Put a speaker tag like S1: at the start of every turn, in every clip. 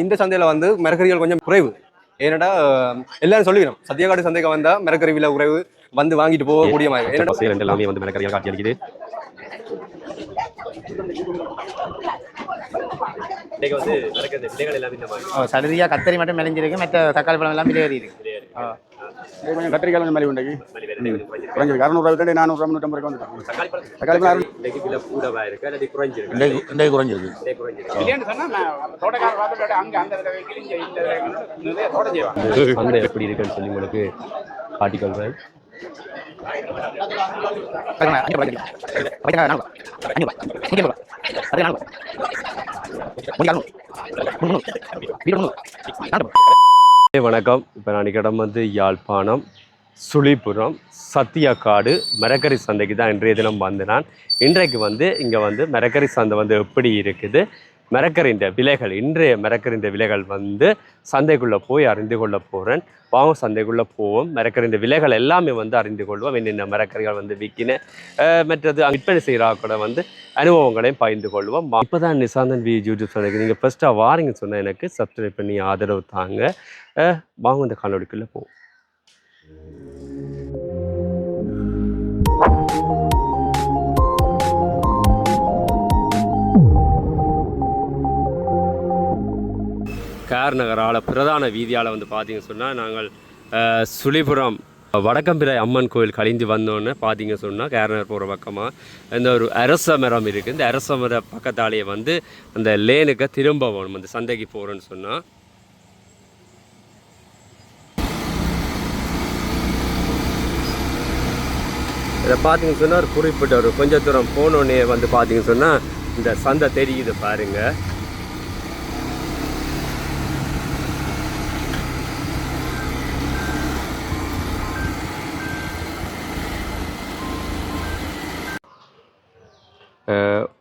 S1: இந்த சந்தையில் வந்து மரக்கறிகள் கொஞ்சம் குறைவு. ஏன்னா எல்லாரும் சொல்லிக்கணும், சத்தியக்காடு சந்தைக்கு வந்தால் மரக்கறி விலை குறைவு, வந்து வாங்கிட்டு போகக்கூடிய மாதிரி. ஏன்னா எல்லாமே வந்து மரக்கறிகள் காட்சி அளிக்குது.
S2: சலுதியாக கத்தரி மட்டும் மெலிஞ்சிருக்கு, மற்ற தக்காளி பழம் எல்லாம் விலை இருக்கு.
S3: கொஞ்சம் கத்திரிக்காய் மலி உண்டு குறைஞ்சிருக்கு. 600 400 350 வந்துட்டாங்க. தக்காளி பழம்
S1: குறைஞ்சிருக்கு. எப்படி இருக்குன்னு சொல்லி உங்களுக்கு காட்டிக்கொள்றேன். வணக்கம். இப்போ நான் இடம் வந்து யாழ்ப்பாணம் சுழிபுரம் சத்தியக்காடு மரக்கறி சந்தைக்கு தான் இன்றைய தினம் வந்து இன்றைக்கு வந்து இங்கே வந்து மரக்கறி சந்தை வந்து எப்படி இருக்குது, மரக்கறின்ற விலைகள், இன்றைய மரக்கறின்ற விலைகள் வந்து சந்தைக்குள்ளே போய் அறிந்து கொள்ள போகிறேன். வாங்க சந்தைக்குள்ளே போவோம், மரக்கறின்ற விலைகள் எல்லாமே வந்து அறிந்து கொள்வோம். என்னென்ன மரக்கறிகள் வந்து விற்கின, மற்றது விற்பனை செய்கிறா கூட வந்து அனுபவங்களையும் பகிர்ந்து கொள்வோம். இப்போ தான் நிசாந்தன் யூடியூப் சேனலுக்கு நீங்கள் ஃபஸ்ட்டாக வாரீங்கன்னு சொன்னால் எனக்கு சப்ஸ்கிரைப் பண்ணி ஆதரவு தாங்க. வாங்க இந்த காணொலிக்குள்ளே போவோம். கார்நகரால் பிரதான வீதியால் வந்து பார்த்தீங்க சொன்னால் நாங்கள் சுழிபுரம் வடக்கம்பிரை அம்மன் கோயில் கழிந்து வந்தோன்னே பார்த்தீங்க சொன்னால் கேரநகர் போகிற பக்கமாக இந்த ஒரு அரச மரம் இருக்குது. இந்த அரச மர பக்கத்தாலேயே வந்து அந்த லேனுக்கு திரும்ப போகணும், அந்த சந்தைக்கு போகிறோன்னு சொன்னால். இதை பார்த்தீங்கன்னு சொன்னால் ஒரு குறிப்பிட்ட ஒரு கொஞ்சம் தூரம் போனோடனே வந்து பார்த்தீங்கன்னு சொன்னால் இந்த சந்தை தெரியுது பாருங்கள்.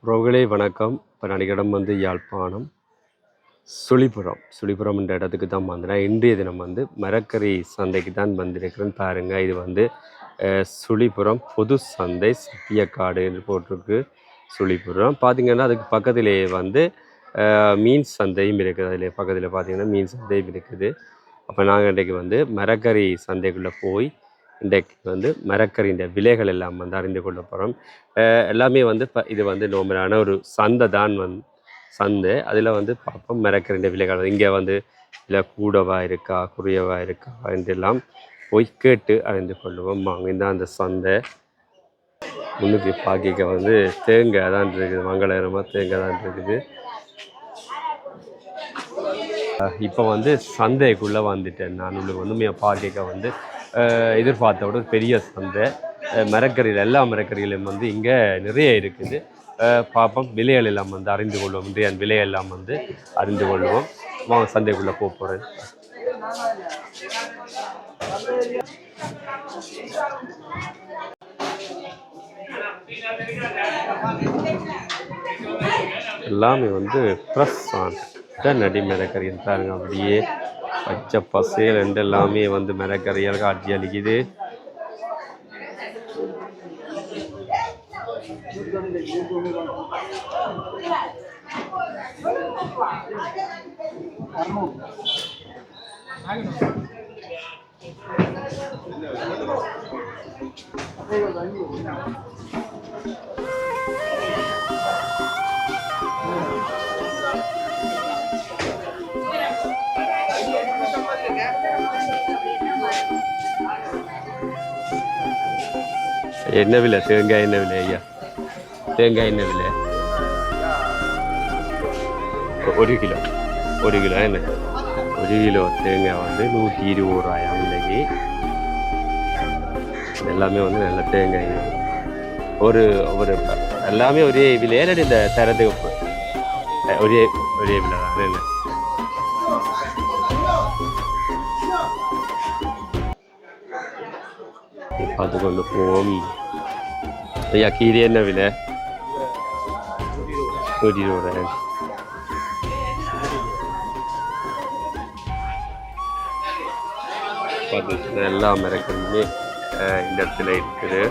S1: ரோகளே வணக்கம். இப்போ நடிகடம் வந்து யாழ்ப்பாணம் சுழிபுரம் என்ற இடத்துக்கு தான் வந்தேன். இன்றைய தினம் வந்து மரக்கறி சந்தைக்கு தான் வந்திருக்கிறேன்னு பாருங்கள். இது வந்து சுழிபுரம் பொது சந்தை சத்தியக்காடு என்று போட்டிருக்கு. சுழிபுரம் பார்த்திங்கன்னா அதுக்கு பக்கத்திலேயே வந்து மீன் சந்தையும் இருக்குது. அதில் பக்கத்தில் பார்த்திங்கன்னா மீன் சந்தையும் இருக்குது. அப்போ நாங்கள் இன்றைக்கு வந்து மரக்கறி சந்தைக்குள்ளே போய் இன்றைக்கு வந்து மரக்கறின்ற விலைகள் எல்லாம் வந்து அறிந்து கொள்ள போகிறோம். எல்லாமே வந்து இது வந்து நோம்பலான ஒரு சந்தை தான் சந்தை. அதில் வந்து பார்ப்போம் மரக்கறின்ற விலைகள் இங்கே வந்து இல்லை கூடவா இருக்கா குறையவா இருக்கா என்றெல்லாம் போய் கேட்டு அறிந்து கொள்வோம். வாங்க தான் அந்த சந்தை. முன்னுக்கு பாக்கிக்க வந்து தேங்காய் தான் இருக்குது, மங்களகரமாக தேங்காய் தான் இருக்குது. இப்போ வந்து சந்தைக்குள்ளே வந்துட்டேன் நான். உங்களுக்கு வந்து பாக்கிக்க வந்து எதிர்பார்த்த விட பெரிய சந்தை. மரக்கறிகள் எல்லா மரக்கறிகளும் வந்து இங்கே நிறைய இருக்குது. பார்ப்போம் விலைகள் எல்லாம் வந்து அறிந்து கொள்வோம். இன்றைய விலையெல்லாம் வந்து அறிந்து கொள்வோம். வாங்க சந்தைக்குள்ளே போக போகிறேன். எல்லாமே வந்து ஃப்ரெஷ் ஆன நடி மரக்கறின்னு பாருங்க. அப்படியே பச்சை பசேல் ரெண்டு எல்லாமே வந்து மரக்கறியால் காட்சி அளிக்குது. என்ன விலை தேங்காய்? என்ன விலை ஐயா தேங்காய்? என்ன விலை? 1 கிலோ என்ன 1 கிலோ தேங்காய் வந்து 120 ரூபாய் விலைக்கு. எல்லாமே வந்து நல்ல தேங்காய். ஒரு எல்லாமே ஒரே விலையில இந்த தரத்துக்கு ஒரே விலை தான். என்ன பார்த்து கொண்டு போவோம். ஐயா கீரை என்ன விலை? 120 ரூபாய். பார்த்து எல்லா மரக்கறியுமே இந்த இடத்துல இருக்குது.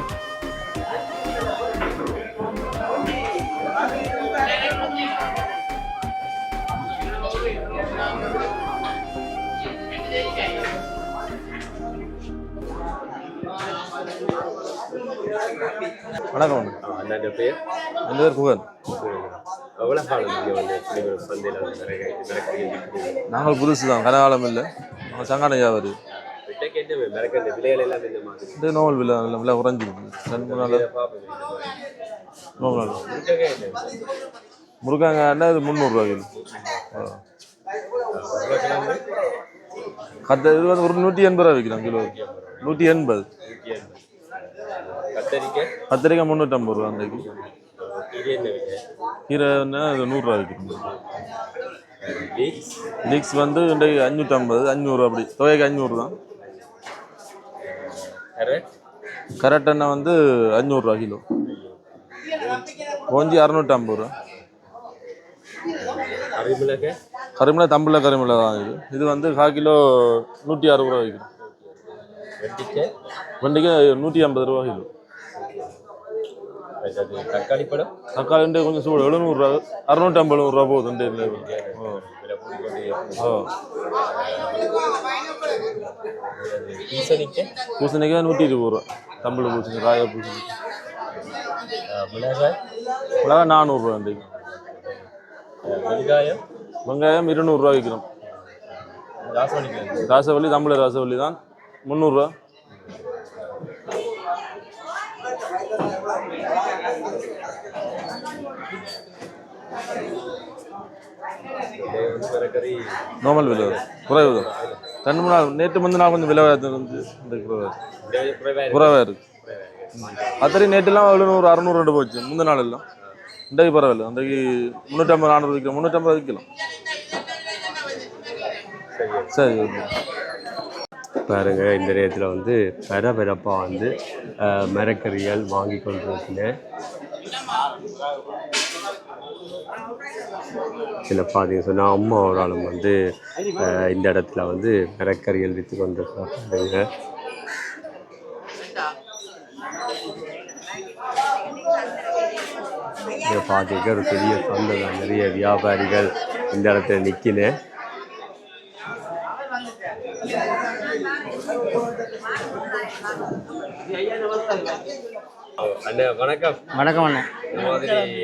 S4: வணக்கம்.
S1: அண்ணாண்ட பேர்
S4: என் பேர் புகழ்.
S1: எவ்வளோ காலம் நீங்கள் வந்து சுழிபுரம் சந்தையில் வந்து மிளகரி
S4: நாங்கள் புதுசு தான், கனகாலம் இல்லை. நாங்கள் சங்கான வியாபாரி.
S1: கேட்டு மிளகரி விலைகள் எல்லாம் இந்த மாதிரி
S4: இந்த நோவல் விலை விலை குறைஞ்சிருக்கு. 2 நாள் நோவல் முருங்காங்க இது 300 கிலோ. இது வந்து ஒரு 180 விற்கிறோம் கிலோ. 180. கத்திரிக்காய் 350 அன்றைக்கு. கீரை இது 100 விற்கிறோம். லீக்ஸ் வந்து இன்றைக்கு 550, 500 அப்படி. தொகைக்கு 500 தான். கரெக்ட் எண்ணெய் வந்து 500 கிலோ. கோஞ்சி 650. கரிமிளை தம்பில் கரிமிளை தான் இது. இது வந்து 1/4 கிலோ 160 விற்கிறோம். வெண்டிக்கு 150 கிலோ. தக்காளி கொஞ்சம் சூடு 700, 650 போகுது. பூசணிக்காய் 120 தம்பிள் பூசணி, காய பூசணி. மிளகாய் 400 வெங்காயம் 200 விற்கிறோம். ராசவள்ளி தமிழ் ராசவள்ளி தான் 300. நார்மல் விலை குறைவு தான். 2-3 நாள் நேற்று முந்தின நாள் கொஞ்சம் விலை குறைவாக இருக்கு. அத்தனை நேற்றுலாம் 700, 600 போச்சு. முந்தின நாள் எல்லாம் இன்றைக்கு பரவாயில்ல. அன்றைக்கு 350, 400 விற்கலாம். 350 விற்கலாம். சரி
S1: பாருங்க, இந்த நேரத்தில் வந்து பரபரப்பாக வந்து மரக்கறிகள் வாங்கி கொண்டிருக்கிறேன். இதில் பார்த்தீங்க சொன்னால் அம்மா ஒரு ஆளும் வந்து இந்த இடத்துல வந்து மரக்கறிகள் விற்று கொண்டிருக்கிறாங்க. இதை பார்த்துக்க ஒரு பெரிய சந்தை தான். நிறைய வியாபாரிகள் இந்த இடத்துல நிற்கினேன். அண்ணா வணக்கம்.
S2: வணக்கம் அண்ணா.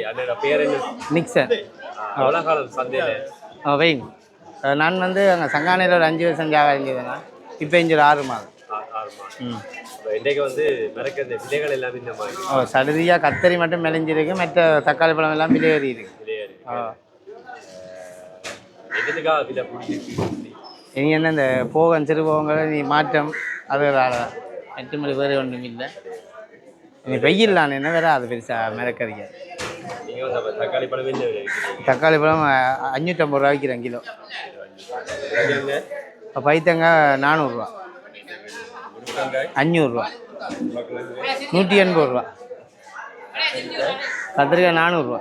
S1: அண்ணோட பேர் என்ன?
S2: நிக்சன்.
S1: எவ்வளோ காலம் சந்தையில்?
S2: வைங்க. நான் வந்து அங்கே சங்கானையில் ஒரு 5 வருஷம் வியாபாரம் செய்வேண்ணா. இப்போ இங்கே ஒரு 6 மாதம்.
S1: இன்றைக்கு வந்து மறக்க இந்த விலைகள் எல்லாம் இந்த மாதிரி
S2: சடுதியாக கத்தரி மட்டும் மெலிஞ்சிருக்கு. மற்ற தக்காளி பழம் எல்லாம் விலை ஏறி இருக்கு.
S1: எதுக்காக விலை பிடிச்சிருக்கு?
S2: இனி என்ன இந்த போகம் சிறு போகங்களை நீ மாற்றம் அதுதான். மற்றபடி வேறு ஒன்றும் இல்லை. நீ வெயில் நான் என்ன வேற அது பெருசாக மிளக்கறிக்க.
S1: தக்காளி பழம்
S2: தக்காளி பழம் 550 விற்கிறேன் கிலோ. பைத்தங்காய் 400, 500, 180. கத்திரிக்காய் 400.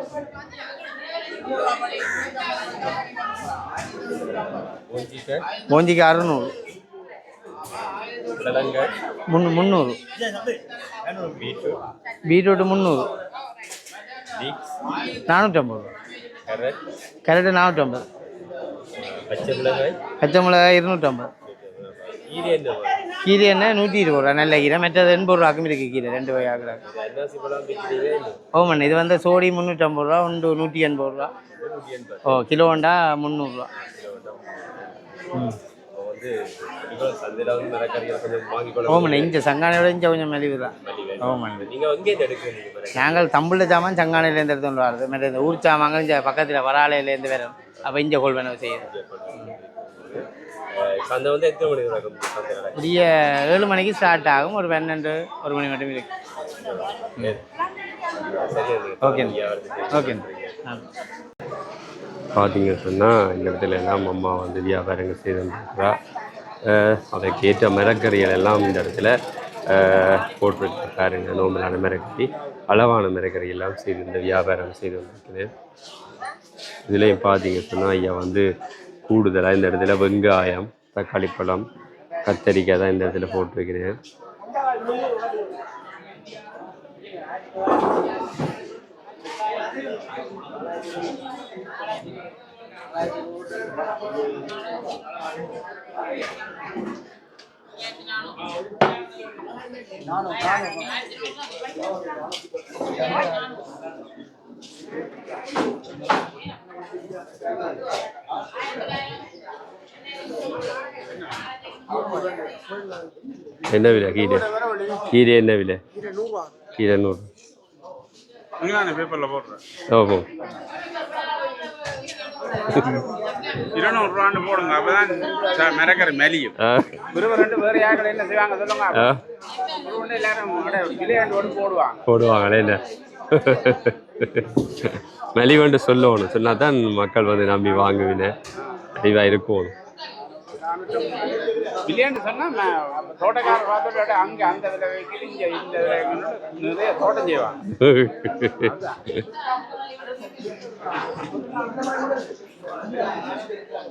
S2: மூஞ்சிக்கு 600, 300. பீட்ரூட் 300, 450. கேரட்டு 450. பச்சை மிளகாய் 250. கீரை எண்ணெய் 120 நல்ல கீரை. மற்றது 80 இருக்குது கீரை. 2 வகை ஆகுறாங்க. ஓமண்ண இது வந்து சோடி 350, ஒன்று 180. கிலோண்டா 300. ஓமண்ண இங்கே சங்கானையோட இங்கே கொஞ்சம் மலிவு தான். ஓமண்ண நாங்கள் தம்புள்ள சாமான் சங்கானையிலேருந்து எடுத்துகிட்டு வர்றது. மற்ற இந்த ஊர் சாமான்கள் இங்கே பக்கத்தில் வராலையிலேருந்து வரும். அப்போ இங்கே கொள்வனவு செய்யுது. விடிய 7 மணிக்கு ஸ்டார்ட் ஆகும். ஒரு 12, 1 மணி மட்டும் இருக்கு. Okay okay.
S1: பார்த்தீங்க சொன்னால் இந்த இடத்துல எல்லாம் அம்மா வந்து வியாபாரங்கள் செய்து வந்துருக்குறா. அதற்கேற்ற மரக்கறிகள் எல்லாம் இந்த இடத்துல போட்டிருக்கு பாருங்க. நோம்பலான மரக்கறி, அளவான மரக்கறி எல்லாம் செய்து இந்த வியாபாரம் செய்து வந்திருக்குது. இதுலேயும் பார்த்தீங்க சொன்னால் ஐயா வந்து கூடுதலாக இந்த இடத்துல வெங்காயம், தக்காளி பழம், கத்தரிக்காய் தான் இந்த இடத்துல போட்டிருக்கிறேன். என்ன விலை கீரை? கீரை என்ன விலை? கீரை 100.
S3: பேப்பரில் போடுறேன்
S1: ஓஹோ
S3: 200 போடுங்க அப்பதான் மிரக்கறி மெலியும் ரெண்டு பேர் யாரும் என்ன செய்வாங்க சொல்லுங்க எல்லாரும் விளையாண்டு போடுவாங்க
S1: போடுவாங்களே என்ன மெலிவண்டு சொல்லணும் சொன்னா தான் மக்கள் வந்து நம்பி வாங்குவினேன் அறிவாக இருக்கும்.
S3: விளையாண்டு சொன்னா தோட்டக்காரர் பார்த்துட்டு அங்கே அந்த இதில் வைக்கிது இங்கே இந்த நிறைய தோட்டம் செய்வாங்க.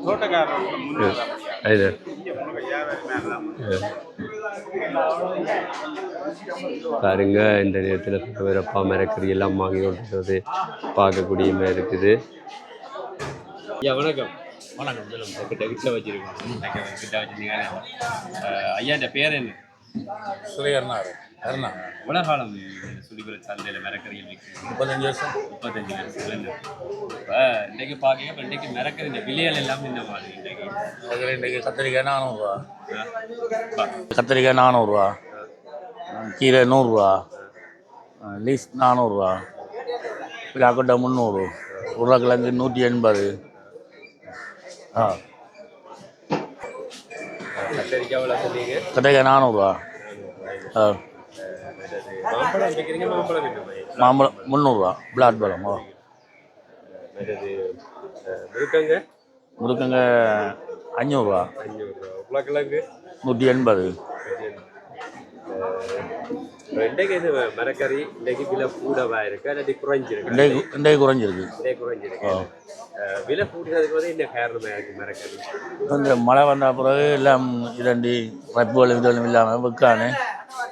S3: தோட்டக்காரர்
S1: பாருங்க இந்த நேரத்தில் வரப்பா மரக்கறி எல்லாம் வாங்கி கொண்டு பார்க்கக்கூடிய மாதிரி இருக்குது. ஐயா வணக்கம். வணக்கம் சொல்லுங்க. கிட்ட வச்சிருக்கோம் கிட்ட வச்சிருக்கீங்க. ஐயா இந்த பேர் என்ன?
S5: சுரையர்னார் அருணா.
S1: எவ்வளோ காலம் சுழிபுர சந்தையில் மரக்கறிகள் விற்கிறது?
S5: 35 வருஷம்.
S1: 35 வருஷத்துலேருந்து. இப்போ இன்றைக்கு பார்க்க இப்போ இன்றைக்கு மரக்கறி இந்த விலைகள் எல்லாம் இந்த மாதிரி
S5: இன்றைக்கு கத்திரிக்காய் 400 ரூபா. கத்திரிக்காய் 400 ரூபா. கீரை 100 ரூபா. லீஸ் 400 ரூபா. பிளாக்கொட்டை 300. உருளைக்கிழங்கு 180.
S1: கத்திரிக்காய் எவ்வளோ சொன்னீங்க?
S5: கத்திரிக்காய் 400 ரூபா.
S1: மாம்பழம் விற்கிறீங்க? மாம்பழம் விற்கிறீங்க?
S5: மாம்பழம் 300 ரூபா. பிளாட் பழம்.
S1: முருக்கங்க?
S5: முருக்கங்க 500 ரூபா.
S1: 500 ரூபா. உருளைக்கிழங்கு
S5: 180.
S1: இன்றைக்கு இது மரக்கறி இன்றைக்கு விலை கூடவா இருக்கா இல்லாட்டி குறைஞ்சிருக்கு?
S5: இன்றைக்கு குறைஞ்சிருக்கு.
S1: இன்றைக்கு குறைஞ்சிருக்கு. விலை கூட்டினதுக்கு வந்து என்ன காரணமாக இருக்குது மரக்கறி?
S5: இந்த மழை வந்த பிறகு எல்லாம் இரண்டி ரப்புகளும் இதெல்லாம் இல்லாமல் விற்கானே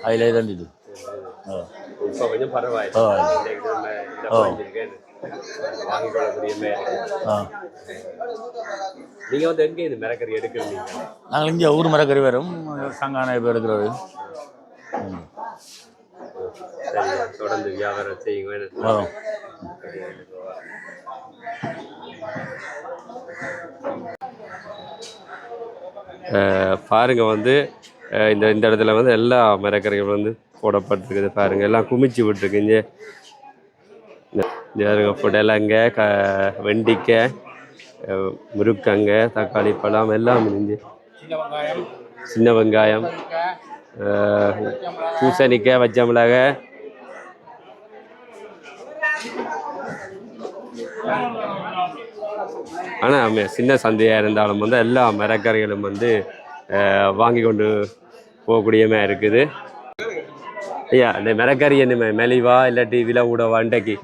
S5: அதில் இரண்டிது.
S1: இப்போ கொஞ்சம் பரவாயில்லை. வாங்கி கொள்ளக்கூடிய நீங்கள் வந்து எங்கே இந்த மரக்கறி எடுக்கிறீங்க?
S5: நாங்கள் இங்கே ஊர் மரக்கறி வரும் சங்கான இப்போ எடுக்கிறது.
S1: சரி தொடர்ந்து வியாபாரம் செய்யுங்க.
S5: வரும்.
S1: பாருங்க வந்து இந்த இடத்துல வந்து எல்லா மரக்கறிகள் வந்து போடப்பட்டிருக்குது. பாருங்க எல்லாம் குமிச்சு விட்டுருக்கு. இங்கே புடலங்க வெண்டிக்காய் முருக்கங்க தக்காளி பழம் எல்லாம் இருந்து சின்ன வெங்காயம் பூசணிக்காய் பச்சை மிளகாய் ஆனால் சின்ன சந்தையாக இருந்தாலும் வந்து எல்லா மரக்கறிகளும் வந்து வாங்கி கொண்டு போகக்கூடியமே இருக்குது. ஐயா இந்த மரக்கறி என்ன மெலிவா இல்லாட்டி விலை கூடவா? இன்றைக்கு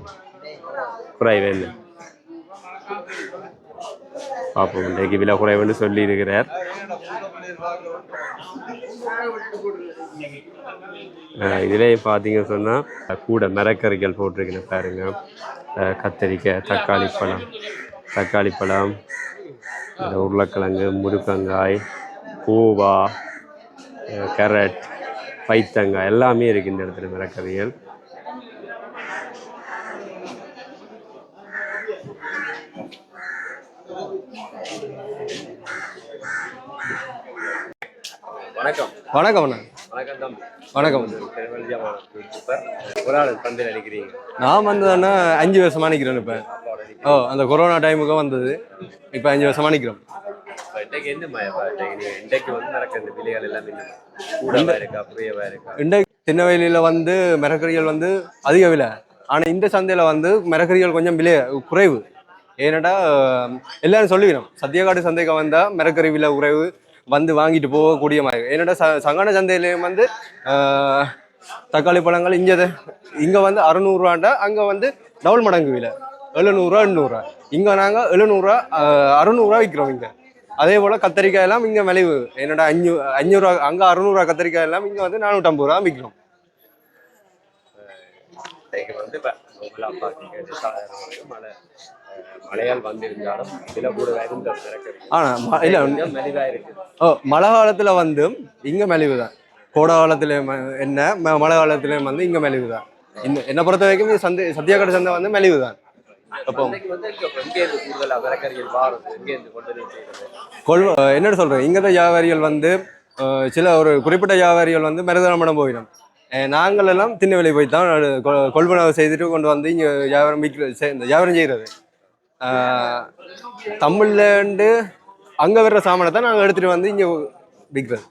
S1: குறைவேன்னு பார்ப்போம். இன்றைக்கு விலை குறைவுன்னு சொல்லி இருக்கிறார். இதுலேயும் பார்த்தீங்கன்னு சொன்னால் கூட மரக்கறிகள் போட்டிருக்கேன் பாருங்க. கத்தரிக்காய் தக்காளி பழம் உருளைக்கிழங்கு முருக்கங்காய் பூவா கேரட் பைத்தங்காய் எல்லாமே இருக்குது இந்த இடத்துல மரக்கறிகள். வணக்கம்.
S6: வணக்கம் அண்ணா.
S1: வணக்கம் தம்பி.
S6: வணக்கம்.
S1: ஒரு ஆள் சந்தையில் அடிக்கிறீங்க?
S6: நான் வந்ததுன்னா 5 வருஷமா நிற்கிறேன். இப்போ அந்த கொரோனா டைமுக்கு வந்தது. இப்போ 5 வருஷமா நிற்கிறோம்.
S1: இன்றைக்கு என்ன இன்றைக்கு வந்து நடக்கிற விலைகள் எல்லாம் கூடவா இருக்கா குறையவா இருக்கா?
S6: இன்றைக்கு திருநெல்வேலியில் வந்து மரக்கறிகள் வந்து அதிக விலை. ஆனால் இந்த சந்தையில் வந்து மரக்கறிகள் கொஞ்சம் விலை குறைவு. ஏன்னாடா எல்லாரும் சொல்லிக்கணும் சத்தியக்காடு சந்தைக்கு வந்தால் மரக்கறி விலை குறைவு வந்து வாங்கிட்டு போகக்கூடிய மாதிரி. ஏன்னாடா சங்கான சந்தையிலையும் வந்து தக்காளி பழங்கள் இங்கே வந்து 600 ரூபாண்டா அங்கே வந்து டபுள் மடங்கு விலை 700 ரூபா 800 ரூபா. இங்கே நாங்கள் 700 ரூபா 600 ரூபா விற்கிறோம் இங்கே. அதே போல் கத்திரிக்காய் எல்லாம் இங்கே விளைவு என்னடா 500 ரூபா அங்கே 600 ரூபா கத்திரிக்காய் எல்லாம் இங்கே வந்து 450 ரூபா விற்கிறோம்.
S1: வந்து மழை மழையால் வந்திருந்தாலும் விலை கூட இருந்த மரக்கறி
S6: ஆனால் இல்லை
S1: மலிவாக இருக்குது.
S6: மழை காலத்தில் வந்து இங்கே மலிவு தான். கோடை காலத்துல என்ன மழை காலத்துலேயும் வந்து இங்கே மலிவு தான். என்னை பொறுத்த வரைக்கும் இந்த சத்தியாக்கடை சந்தை வந்து மலிவு தான். அப்போ
S1: எங்கேருந்து கூடுதலாக மரக்கறிகள் வாருது, எங்கேருந்து கொண்டு செய்கிறது?
S6: என்ன சொல்கிறேன், இங்கே தான் வியாபாரிகள் வந்து சில ஒரு குறிப்பிட்ட வியாபாரிகள் வந்து மருதனமடம் போயிடும். நாங்கள் எல்லாம் திண்ணை விலை போய் தான் கொள்வனவு செய்துட்டு கொண்டு வந்து இங்கே வியாபாரம் இந்த வியாபாரம் செய்கிறது. தமிழ்லேண்டு அங்கே வர்ற சாமானை தான் நாங்கள் எடுத்துகிட்டு வந்து இங்கே விற்கிறது.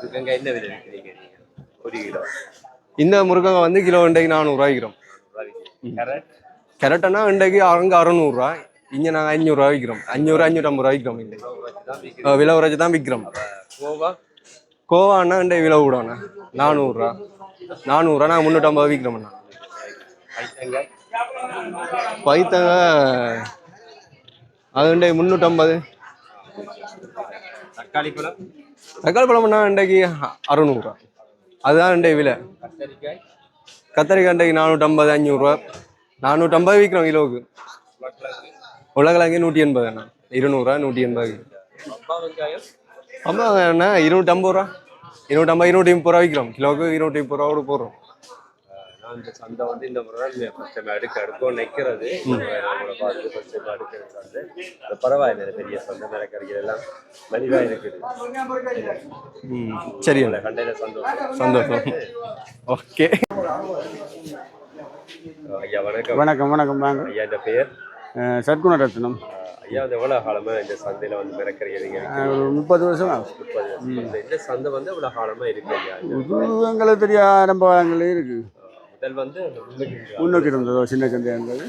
S1: முருங்கங்காய் என்ன விலை விற்கிறீங்க ஒரு கிலோ?
S6: இந்த முருங்கங்காய் வந்து கிலோ இன்றைக்கு 400 விற்கிறோம். கேரட்டனா இன்றைக்கு அங்கே 600 இங்கே நாங்கள் 500 விற்கிறோம். 500 550 விற்கிறோம். இன்றைக்கு விலை குறைச்சி தான் விற்கிறோம். கோவாண்ணா இன்றைக்கு விலை கூடண்ணா 400 400 நாங்கள் 350 விற்கிறோம்ண்ணா. பைத்தங்க அது இன்றைக்கு 350. தக்காளி பழம்னா இன்றைக்கு 600. அதுதான் இன்றைக்கு விலை. கத்தரிக்காய் இன்றைக்கு 450 500 450 விற்கிறோம் கிலோவுக்கு. உலகிழங்கு 180 அண்ணா 200 180. அம்மா அண்ணா 250 250 230 விற்கிறோம் கிலோவுக்கு. 230 போடுறோம்.
S1: இந்த சந்தை வந்து இந்த முறை அடுக்கும் நிற்கிறது. பரவாயில்ல, பெரிய சந்தை மரக்கறிகள் எல்லாம் மலிவாக இருக்குது.
S6: சரி
S1: கண்டையில சந்தோஷம்.
S6: சந்தோஷம். ஓகே
S1: ஐயா வணக்கம்.
S3: வணக்கம் வணக்கம். வாங்க.
S1: ஐயா இந்த பெயர்?
S3: சத்குணரத்னம்.
S1: ஐயா வந்து எவ்வளோ காலமாக இந்த சந்தையில் வந்து மரக்கறிகள்
S3: ஒரு 30 வருஷம்.
S1: 30 வருஷம். இந்த சந்தை வந்து எவ்வளோ காலமாக இருக்கு ஐயா?
S3: எங்களுக்கு தெரிய ஆரம்ப காலங்களே இருக்கு.
S1: முதல் வந்து
S3: முன்னோக்கி இருந்ததோ சின்ன சந்தையாக இருந்தது.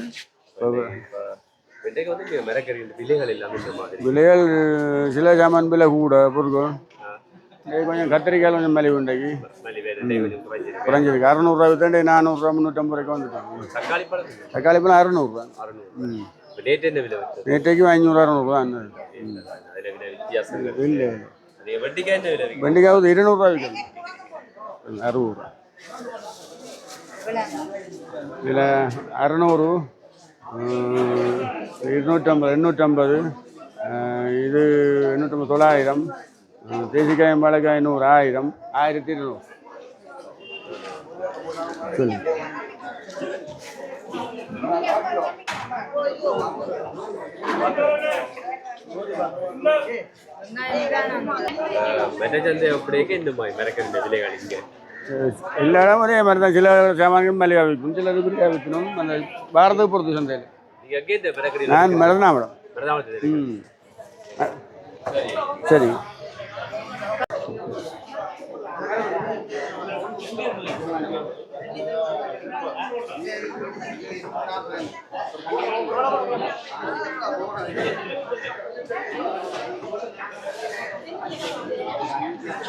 S1: இன்றைக்கு வந்து மரக்கறி விலைகள் இல்லாமல் இந்த மாதிரி
S3: விலைகள் சில சாமான் விலை கூட பொருட்கள். கொஞ்சம் கத்திரிக்காய் கொஞ்சம் மலிவு இன்றைக்கு குறைஞ்சிருக்கு. 600 வித்தாண்டே 400 350 வரைக்கும் வந்துட்டாங்க. தக்காளி பழம் 600. நேற்றைக்கு 500 600 தான். இல்லை வெண்டிக்காய் 200 விற்கணும். 60 இதில் 600 250 850 இது 850 900. தேசிக்காய் மிளகாய் 100 1000 1200. சொல்லு.
S1: மெட்டச்சந்தை அப்படியே இந்த மாதிரி மரக்கறி விலைகள் இங்கே
S3: எல்லா இடம் ஒரே மாதிரி தான். சில சாமான்கள் மலிவாக விற்கும், சிலது பிரியாக விற்கணும். அந்த பாரதத்தை பொறுத்து சந்தையில். நான் மருதனாமடம். சரி.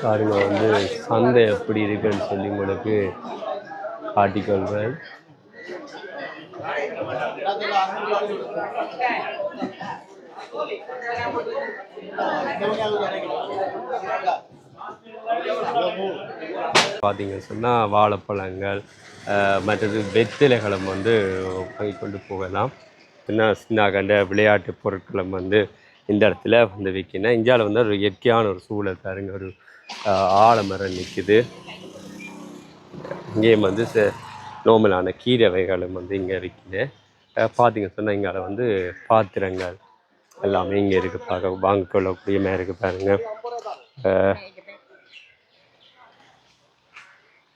S1: பாருங்க வந்து சந்தை எப்படி இருக்குன்னு சொல்லி உங்களுக்கு காட்டிக்கொள்வேன். பார்த்தீங்கன்னு சொன்னால் வாழைப்பழங்கள் மற்றது வெற்றிலைகளும் வந்து வாங்கி கொண்டு போகலாம். என்ன சின்ன கண்ட விளையாட்டு பொருட்களும் வந்து இந்த இடத்துல வந்து விற்கினா. இந்தியாவில் வந்து ஒரு இயற்கையான ஒரு சூழல் பாருங்க. ஒரு ஆலமரம் நிற்குது. இங்கேயும் வந்து நோமலான கீரை வகைகளும் வந்து இங்கே விற்கிது. பார்த்தீங்க சொன்னால் இங்கே வந்து பாத்திரங்கள் எல்லாமே இங்கே இருக்குது. பார்க்க வாங்க கொள்ளக்கூடியமாக இருக்குது பாருங்கள்.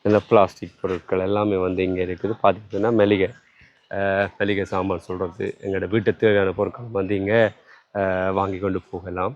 S1: இந்த பிளாஸ்டிக் பொருட்கள் எல்லாமே வந்து இங்கே இருக்குது. பார்த்திங்கன்னா மளிகை சாமான் சொல்கிறது எங்களோட வீட்டு தேவையான பொருட்கள் வந்து இங்கே வாங்கி கொண்டு போகலாம்.